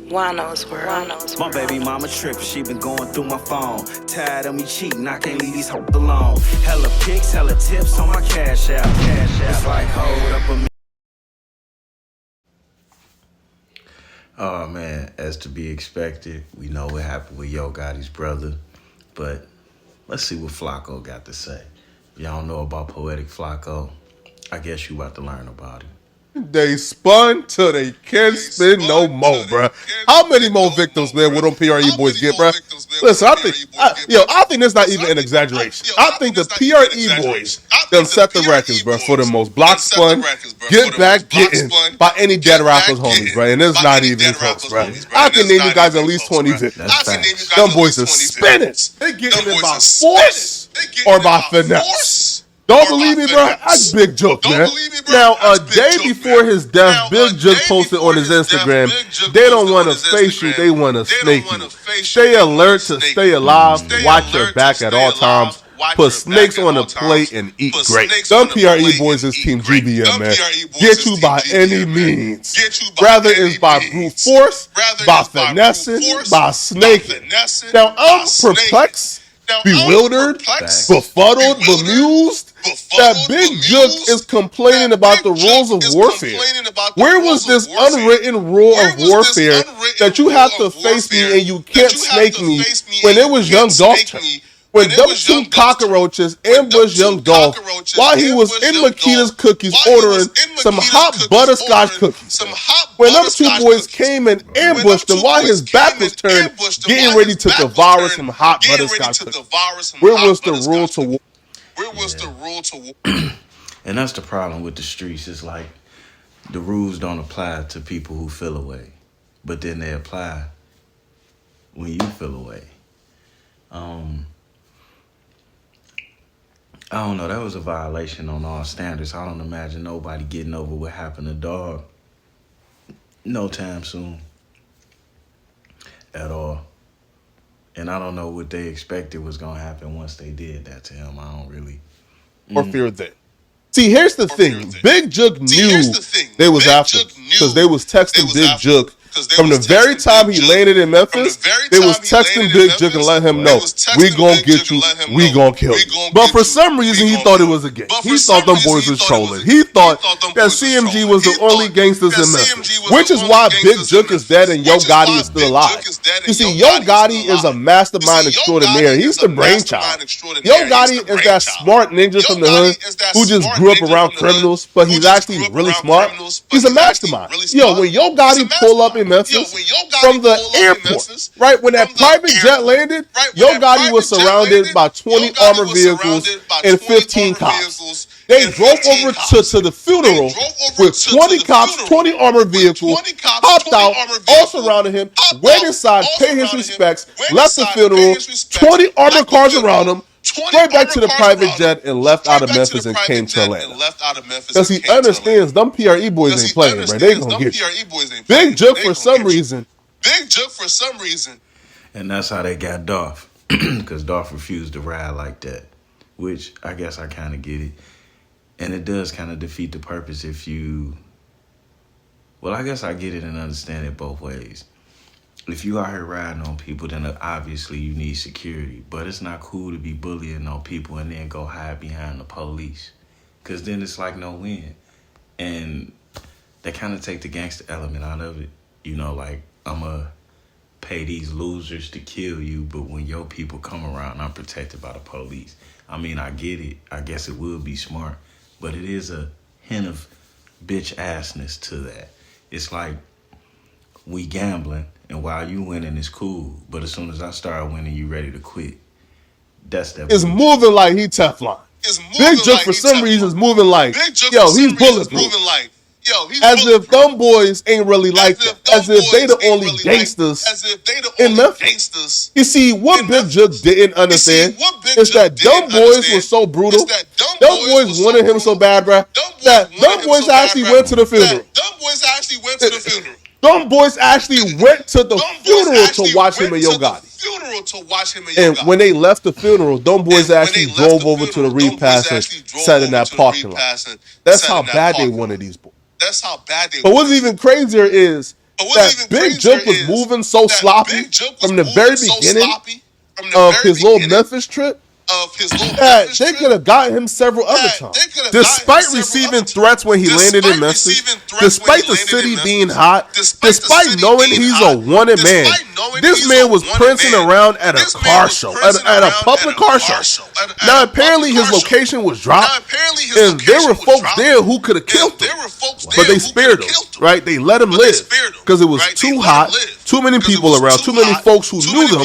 Juan-o's world. My baby mama trippin', she been going through my phone. Tired of me cheating, I can't leave these hoes alone. Hella pics, hella tips on my cash app. It's like hold up a minute. Oh man, as to be expected, we know what happened with Yo Gotti's brother, but let's see what Flakko got to say. Y'all know about Poetikk Flakko. I guess you about to learn about it. They spun till they can't spin no more, bruh. How many more victims, man, will them PRE boys get, bruh? Listen, I think that's not even an exaggeration. I think the PRE boys them set the records, bruh, for the most block spun, get back getting by any dead rappers, homies, bruh. And it's not even close, bruh. I can name you guys at least 20 victims. Them boys are spinning. They getting it by force or by finesse. Don't believe me, bro? That's Big Jook, man. Now, a day before his death, Big Jook posted on his Instagram, they don't want to face you, they want to snake you. Stay alert to stay alive, watch your back at all times, put snakes on the plate, and eat great. Some PRE boys is Team GBM, man. Get you by any means. Rather it's by brute force, by finessing, by snaking. Now, I'm perplexed, bewildered, befuddled, bemused that Big Jook is complaining about the rules of warfare. Where was this unwritten rule of warfare that you have to face me and you can't snake me when it was Young Dolph turn? When them two cockroaches ambushed Young Dolph while he was in Makita's Cookies ordering some hot butterscotch cookies. When them two boys came and ambushed him while his back was turned, getting ready to devour some hot butterscotch cookies. Where was the rule to war? And that's the problem with the streets. It's like the rules don't apply to people who feel away, but then they apply when you feel away. I don't know. That was a violation on all standards. I don't imagine nobody getting over what happened to Dog no time soon at all. And I don't know what they expected was going to happen once they did that to him. I don't really. Or fear that. See, here's the thing. Big Jook knew they was after because they was texting Big Jook. From the very time he landed in Memphis, they was texting Big Jook and let him know, we gonna get you, we gonna kill you. But for some reason, he thought it was a game. He thought them boys was trolling. He thought that CMG was the only gangsters in Memphis, which is why Big Jook is dead and Yo Gotti is still alive. You see, Yo Gotti is a mastermind extraordinaire. He's the brainchild. Yo Gotti is that smart ninja from the hood who just grew up around criminals, but he's actually really smart. He's a mastermind. Yo, when Yo Gotti pull up in Memphis from the airport, right when that private jet landed, Yo Gotti was surrounded by 20 armored vehicles and 15 cops. They drove over to the funeral with 20 cops, 20 armored vehicles, hopped out, all surrounded him, went inside, paid his respects, left the funeral, 20 armored cars around him, straight back to the private jet and left out of Memphis and came to Atlanta. Because he understands them PRE boys ain't playing, right? They gonna get you. Big Jook for some reason. And that's how they got Dolph. Because Dolph refused to ride like that. Which I guess I kind of get it. And it does kind of defeat the purpose if you... Well, I guess I get it and understand it both ways. If you out here riding on people, then obviously you need security. But it's not cool to be bullying on people and then go hide behind the police. Because then it's like no win. And they kind of take the gangster element out of it. You know, like, I'm going to pay these losers to kill you, but when your people come around, I'm protected by the police. I mean, I get it. I guess it would be smart. But it is a hint of bitch assness to that. It's like we gambling. And while you winning, it's cool. But as soon as I start winning, you ready to quit. That's that. It's moving like he Teflon. Big Jook for some reason is moving like, yo, he's bulletproof. As if them boys ain't really like that. As if they the only gangsters in Memphis. You see, what Big Jook didn't understand is that them boys were so brutal. Them boys wanted him so bad, bruh, that them boys actually went to the funeral. Them boys actually went to the funeral to watch him and Yo Gotti. And when they left the funeral, them boys actually drove over to the repass and sat in that parking lot. That's how bad they wanted these boys. But what's even crazier is that Big Jook was moving so sloppy from the very beginning of his little Memphis trip that they could have gotten him several other times. Despite receiving threats when he landed in Memphis, despite the city being hot, despite knowing he's a wanted man, this man was prancing around at a car show, at a public car show. Now, apparently his location was dropped, and there were folks there who could have killed him, but they spared him, right? They let him live because it was too hot, too many people around, too many folks who knew them,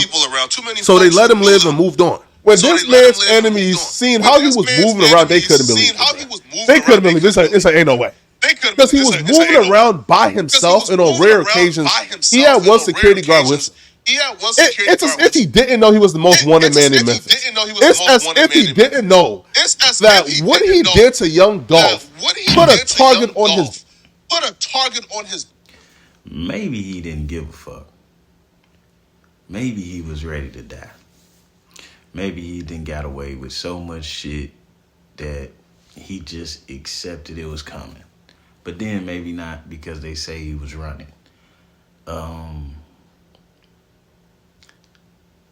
so they let him live and moved on. When this man's enemies seen how he was moving around, they couldn't believe it. They couldn't believe it. It's like, ain't no way. Because he was moving around by himself, and on rare occasions, he had one security guard with him. It's as if he didn't know he was the most wanted man in Memphis. It's as if he didn't know that what he did to Young Dolph put a target on his. Maybe he didn't give a fuck. Maybe he was ready to die. Maybe he done got away with so much shit that he just accepted it was coming. But then maybe not, because they say he was running.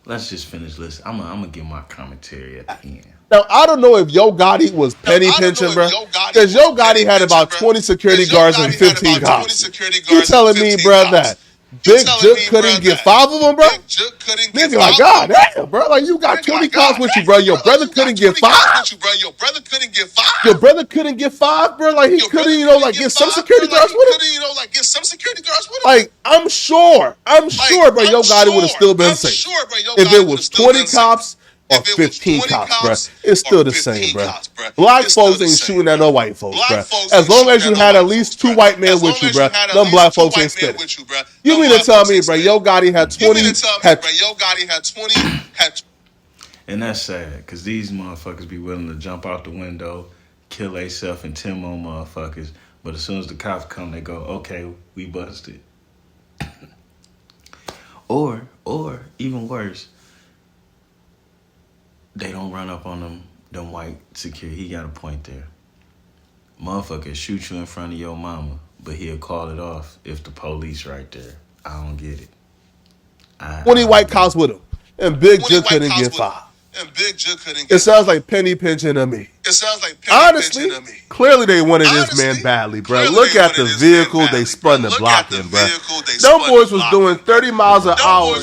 Let's just finish listening. I'm gonna give my commentary at the end. Now, I don't know if Yo Gotti was penny pinching, bro. Because Yo Gotti had about 20 security guards and 15 cops. You telling me, bro, that Big Jook couldn't get 5 of them, bro? Nigga, like, God damn, bro. Like, you got 20 cops with you, bro. Your brother couldn't get 5? Your brother couldn't get 5, bro? Like, he couldn't, get some security guards with him? Like, I'm sure, bro, Yo Gotti would have still been safe. If it was 20 cops or 15 cops, bro, it's still the same, bro. Black folks ain't shooting at no white folks, bro. As long as you had at least 2 white men with you, bro, them black folks ain't spitting. You mean to tell me, bro, Yo Gotti had 20? And that's sad, because these motherfuckers be willing to jump out the window, kill themselves and 10 more motherfuckers, but as soon as the cops come, they go, okay, we busted. Or even worse, they don't run up on them white security. He got a point there. Motherfucker shoot you in front of your mama, but he'll call it off if the police right there. I don't get it. 20 white cops with him, and Big Jook couldn't get 5. It sounds like penny pinching to me. Honestly, clearly they wanted this man badly, bro. Look at the vehicle they spun the block in, bro. Them boys was doing 30 miles an hour.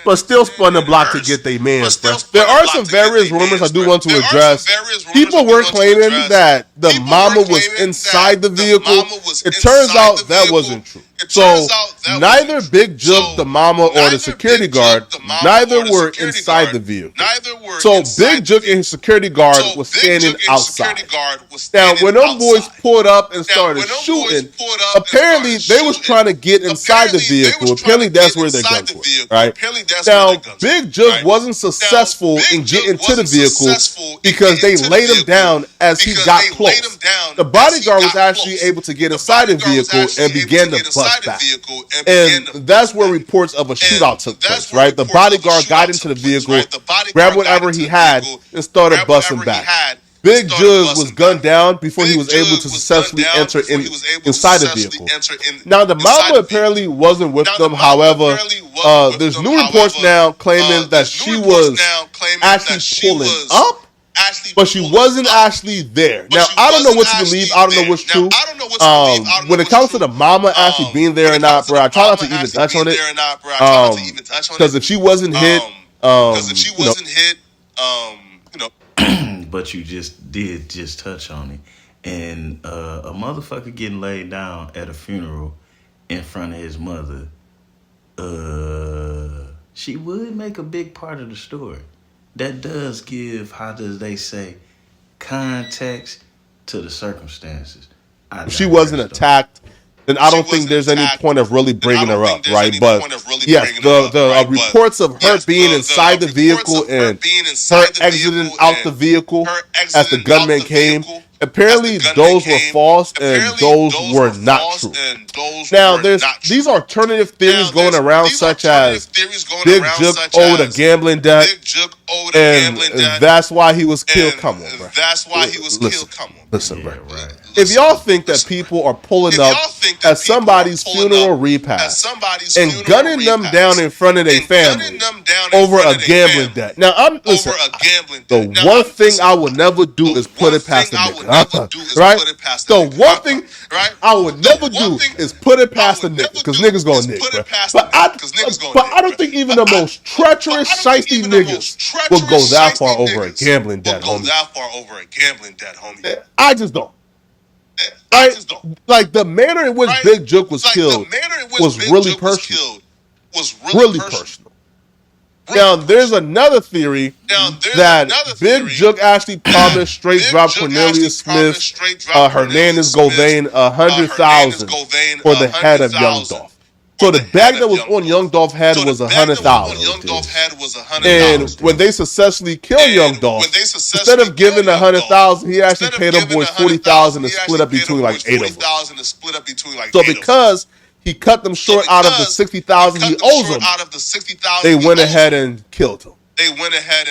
But still spun the block to get their mans, bro. There are some various rumors I do want to address. People were claiming that the mama was inside the vehicle. It turns out that wasn't true. So neither Big Jook, the mama, or the security guard, neither were inside the vehicle. So Big Jook and his security guard was standing outside. Now, when them boys pulled up and started shooting, apparently they was trying to get inside the vehicle. Apparently that's where their guns were, right? Now, Big Jook wasn't successful in getting to the vehicle because they laid him down as he got close. The bodyguard was actually able to get inside the vehicle and began to bust back. And that's where reports of a shootout took place, right? The bodyguard got into the vehicle, grabbed whatever he had, and started busting back. Big Jook was gunned down before he was able to successfully enter inside the vehicle. Now, the mama apparently wasn't with them. However, there's new reports now claiming that she was actually pulling up, but she wasn't actually there. Now, I don't know what to believe. I don't know what's true. When it comes to the mama actually being there or not, bro, I try not to even touch on it. Because if she wasn't hit, but you just touch on it. And a motherfucker getting laid down at a funeral in front of his mother, she would make a big part of the story. That does give, how does they say, context to the circumstances. If she wasn't attacked, then I don't think there's any point of really bringing her up, right? But yes, the reports of her being inside the vehicle and her exiting out the vehicle as the gunman came, apparently those were false and those were not true. Now, these alternative theories going around, such as Big Jook owed a gambling debt, and that's why he was killed. Come on, bro. Listen, bro. if y'all think that people are pulling up at somebody's funeral repast and gunning them down in front of their family over a gambling debt. Now, listen, the one thing I would never do is put it past the nigga. Right? The one thing I would never do is put it past the nigga, because niggas gonna nick, bro. But I don't think even the most treacherous, shiesty niggas will go that far over a gambling debt, homie. I just don't. Right? Like, the manner in which Big Jook was killed was really personal. Really personal. Now, there's another theory that Big Jook actually promised straight drop Cornelius Smith, Hernandez Govain, $100,000 for the head of Young Dolph. So the bag that was on Young Dolph's head was $100,000. And when they successfully killed Young Dolph, instead of giving $100,000, he actually paid them boys $40,000 to split up between like 8 of them. So because he cut them short out of the $60,000 he owes them, they went ahead and killed him.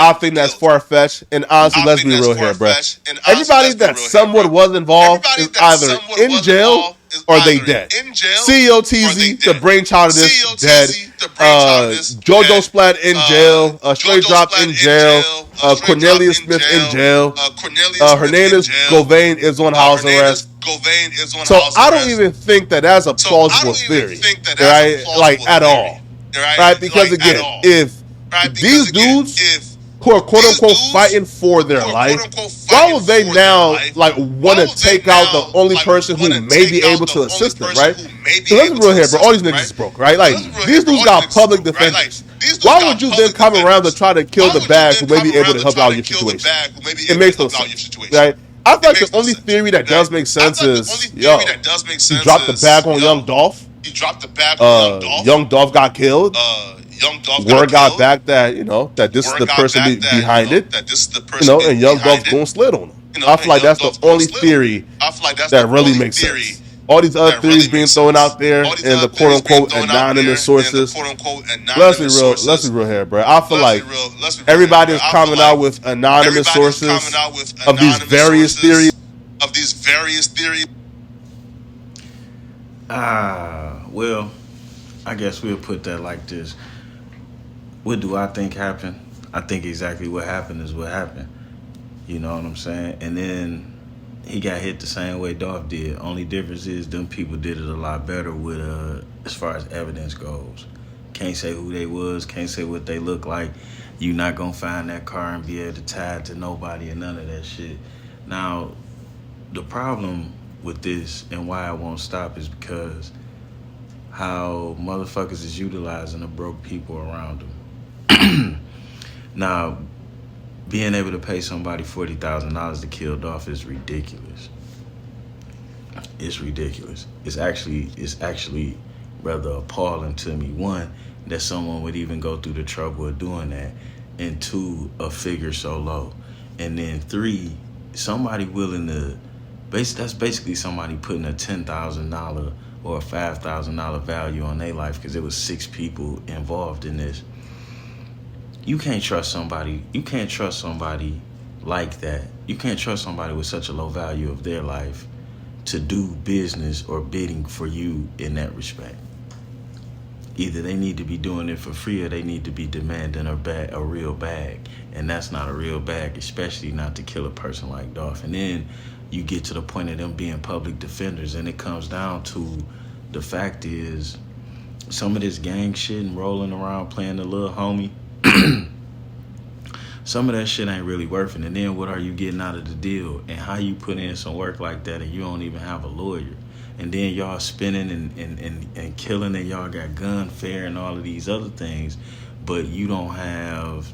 I think that's far-fetched, and honestly, let's be real here, bro. Everybody that somewhat was involved is either in jail or they dead. CEO TZ, the brainchild of this, dead. JoJo Splat in jail. Straight Drop in jail. Cornelius Smith in jail. Hernandez Govain is on house arrest. So I don't even think that that's a plausible theory, right? Like, at all. Right? Because again, if these dudes who are quote unquote fighting for their life, why would they now like want to take out the only person who may be able to assist them, right? So let's be real here, bro. All these niggas is broke, right? Like, these dudes got public defenders. Why would you then come around to try to kill the bag who may be able to help out your situation? It makes no sense, right? I feel like the only theory that does make sense is, yo, he dropped the bag on Young Dolph. Young Dolph got killed. Word got back that, you know, that this is the person behind it, you know, and Young Dolph gonna slid on him. I feel like that's the only theory that really makes sense. All these other theories being thrown out there in the quote-unquote anonymous sources. Let's be real here, bro. I feel like everybody is coming out with anonymous sources of these various theories. Well, I guess we'll put that like this. What do I think happened? I think exactly what happened is what happened. You know what I'm saying? And then he got hit the same way Dolph did. Only difference is them people did it a lot better with as far as evidence goes. Can't say who they was, can't say what they look like. You not gonna find that car and be able to tie it to nobody and none of that shit. Now, the problem with this and why I won't stop is because how motherfuckers is utilizing the broke people around them. Now, being able to pay somebody $40,000 to kill Dolph is ridiculous. It's ridiculous. It's actually rather appalling to me. One, that someone would even go through the trouble of doing that, and two, a figure so low, and then three, somebody willing to. That's basically somebody putting a $10,000 or a $5,000 value on their life because there was 6 people involved in this. You can't trust somebody. You can't trust somebody like that. You can't trust somebody with such a low value of their life to do business or bidding for you in that respect. Either they need to be doing it for free or they need to be demanding a real bag. And that's not a real bag, especially not to kill a person like Dolph. And then you get to the point of them being public defenders, and it comes down to the fact is some of this gang shit and rolling around playing the little homie, some of that shit ain't really worth it. And then what are you getting out of the deal? And how you put in some work like that and you don't even have a lawyer? And then y'all spinning and killing, and y'all got gun fair and all of these other things, but you don't have,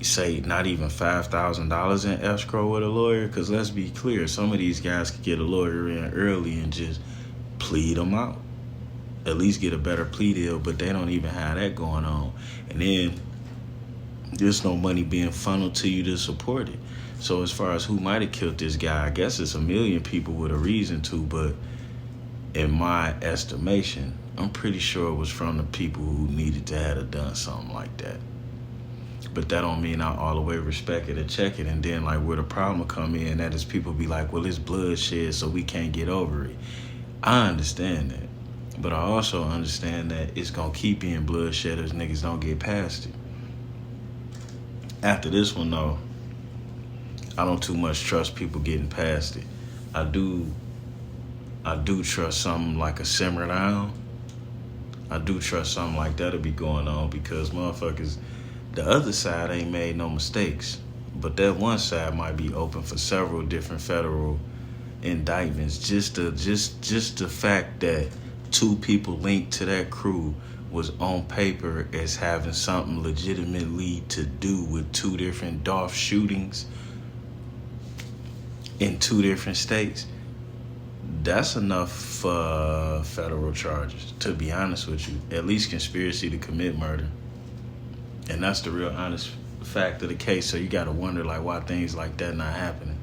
say, not even $5,000 in escrow with a lawyer. Because let's be clear, some of these guys could get a lawyer in early and just plead them out, at least get a better plea deal, but they don't even have that going on. And then there's no money being funneled to you to support it. So as far as who might have killed this guy, I guess it's a million people with a reason to, but in my estimation, I'm pretty sure it was from the people who needed to have done something like that. But that don't mean I all the way respect it or check it. And then like where the problem come in, that is people be like, well, it's bloodshed, so we can't get over it. I understand that. But I also understand that it's gonna keep being bloodshed as niggas don't get past it. After this one though, I don't too much trust people getting past it. I do trust something like a simmer down. I do trust something like that'll be going on because motherfuckers, the other side ain't made no mistakes. But that one side might be open for several different federal indictments. Just the fact that 2 people linked to that crew was on paper as having something legitimately to do with 2 different Dolph shootings in 2 different states. That's enough federal charges, to be honest with you. At least conspiracy to commit murder. And that's the real honest fact of the case. So you got to wonder like why things like that not happening.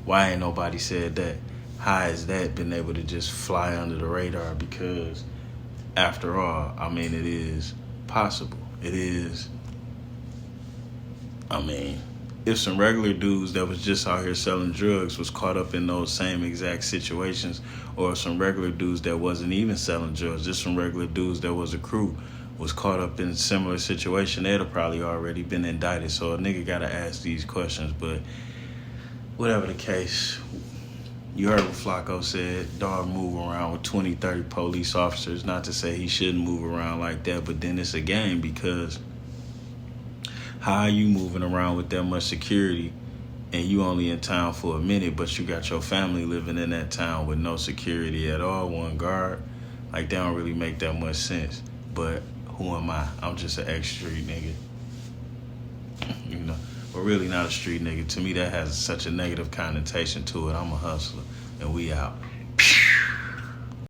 Why ain't nobody said that? How has that been able to just fly under the radar? Because after all, I mean, it is possible. It is, I mean, if some regular dudes that was just out here selling drugs was caught up in those same exact situations, or some regular dudes that wasn't even selling drugs, just some regular dudes that was a crew, was caught up in a similar situation, they'd have probably already been indicted. So a nigga gotta ask these questions. But whatever the case, you heard what Flakko said. Dog move around with 20, 30 police officers. Not to say he shouldn't move around like that, but then it's a game because how are you moving around with that much security and you only in town for a minute, but you got your family living in that town with no security at all, one guard? Like, that don't really make that much sense. But who am I? I'm just an ex-street nigga. You know, but really not a street nigga. To me, that has such a negative connotation to it. I'm a hustler, and we out.